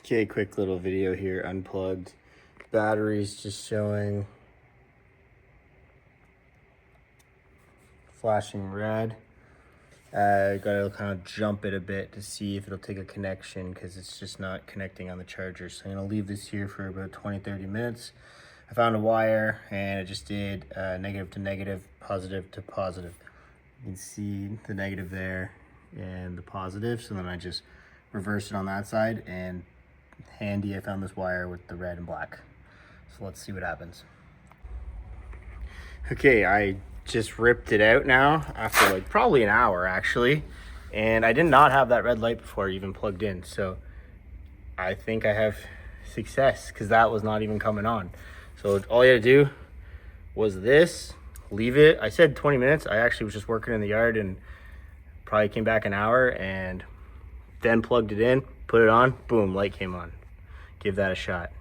Okay, quick little video here, unplugged. Batteries just showing flashing red. Gotta kind of jump it a bit to see if it'll take a connection because it's just not connecting on the charger. So I'm gonna leave this here for about 20-30 minutes. I found a wire and it just did negative to negative, positive to positive. You can see the negative there and the positive. So then I just reverse it on that side, and handy I found this wire with the red and black. So let's see what happens. Okay, I just ripped it out now after like probably an hour actually, and I did not have that red light before even plugged in. So I think I have success because that was not even coming on. So all you had to do was this, leave it. I said 20 minutes. I actually was just working in the yard and probably came back an hour and then plugged it in, put it on, boom, light came on. Give that a shot.